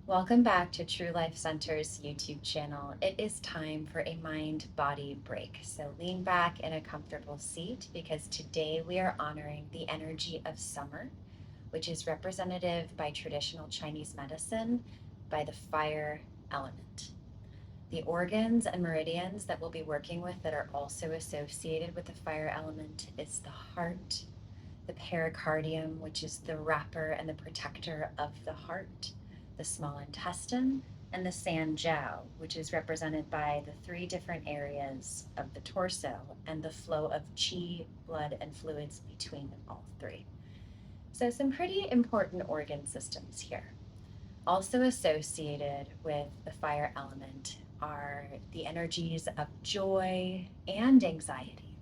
Welcome back to True Life Center's YouTube channel. It is time for a mind-body break. So lean back in a comfortable seat because today we are honoring the energy of summer, which is representative by traditional Chinese medicine by the fire element. The organs and meridians that we'll be working with that are also associated with the fire element is the heart, the pericardium, which is the wrapper and the protector of the heart, the small intestine, and the San Jiao, which is represented by the three different areas of the torso and the flow of qi, blood, and fluids between all three. So some pretty important organ systems here. Also associated with the fire element are the energies of joy and anxiety.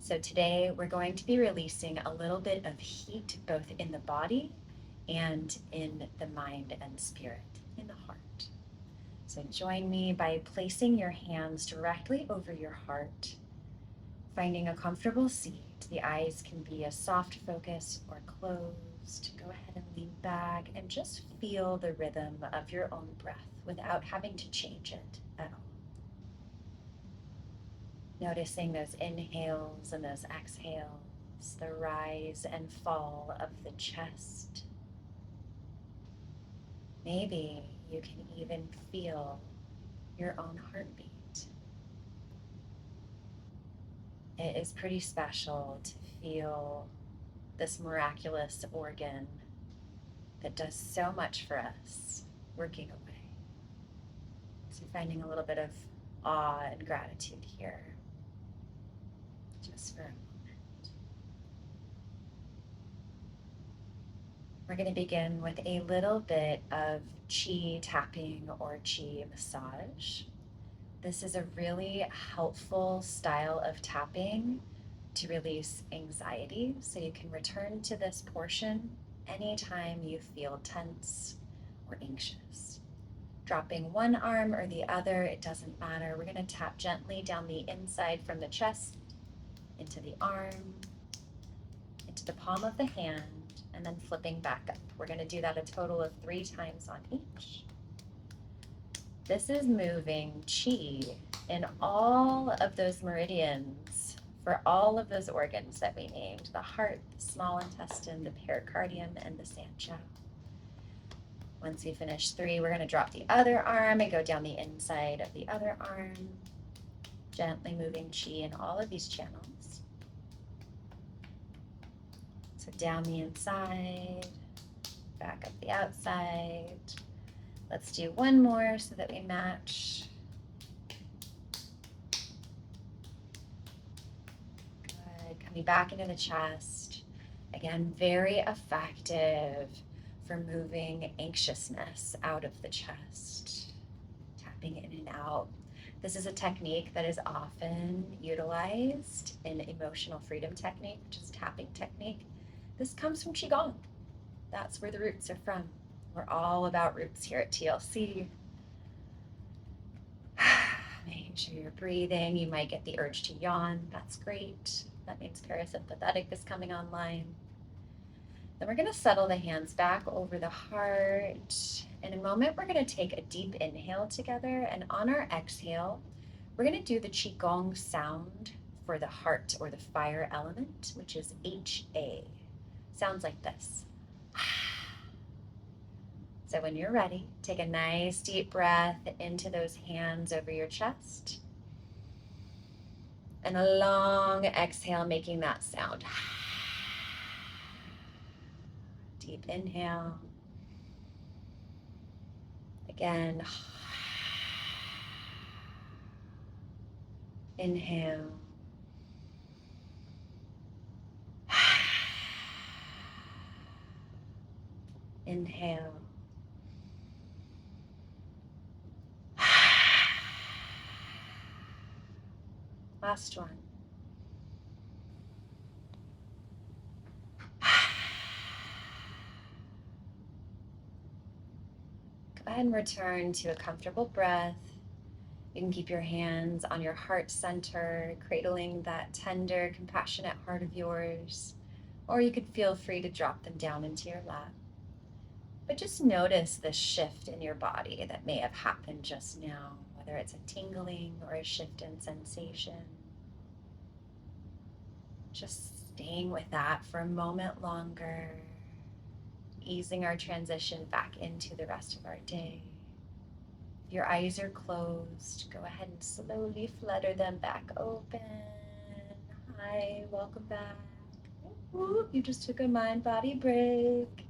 So today we're going to be releasing a little bit of heat both in the body and in the mind and spirit, in the heart. So join me by placing your hands directly over your heart, finding a comfortable seat. The eyes can be a soft focus or closed. Go ahead and lean back and just feel the rhythm of your own breath without having to change it at all. Noticing those inhales and those exhales, the rise and fall of the chest. Maybe you can even feel your own heartbeat. It is pretty special to feel this miraculous organ that does so much for us working away. So finding a little bit of awe and gratitude here, just for a moment. We're going to begin with a little bit of Qi tapping or Qi massage. This is a really helpful style of tapping to release anxiety. So you can return to this portion anytime you feel tense or anxious. Dropping one arm or the other, it doesn't matter. We're going to tap gently down the inside from the chest, into the arm, into the palm of the hand, and then flipping back up. We're going to do that a total of 3 times on each. This is moving qi in all of those meridians for all of those organs that we named: the heart, the small intestine, the pericardium, and the San Jiao. Once we finish 3, we're going to drop the other arm and go down the inside of the other arm, gently moving qi in all of these channels. So down the inside, back up the outside. Let's do one more so that we match. Good. Coming back into the chest. Again, very effective for moving anxiousness out of the chest. Tapping in and out. This is a technique that is often utilized in emotional freedom technique, which is tapping technique. This comes from Qi Gong. That's where the roots are from. We're all about roots here at TLC. Making sure you're breathing. You might get the urge to yawn. That's great. That means parasympathetic is coming online. Then we're going to settle the hands back over the heart. In a moment, we're going to take a deep inhale together. And on our exhale, we're going to do the Qi Gong sound for the heart or the fire element, which is HA. Sounds like this. So when you're ready, take a nice deep breath into those hands over your chest. And a long exhale, making that sound. Deep inhale. Again. Inhale. Inhale. Last one. Go ahead and return to a comfortable breath. You can keep your hands on your heart center, cradling that tender, compassionate heart of yours, or you could feel free to drop them down into your lap. But just notice the shift in your body that may have happened just now, whether it's a tingling or a shift in sensation. Just staying with that for a moment longer, easing our transition back into the rest of our day. If your eyes are closed, go ahead and slowly flutter them back open. Hi, welcome back. Ooh, you just took a mind body break.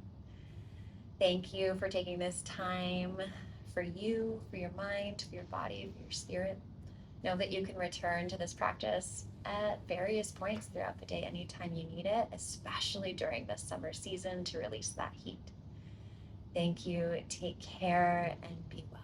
Thank you for taking this time for you, for your mind, for your body, for your spirit. Know that you can return to this practice at various points throughout the day, anytime you need it, especially during the summer season to release that heat. Thank you. Take care and be well.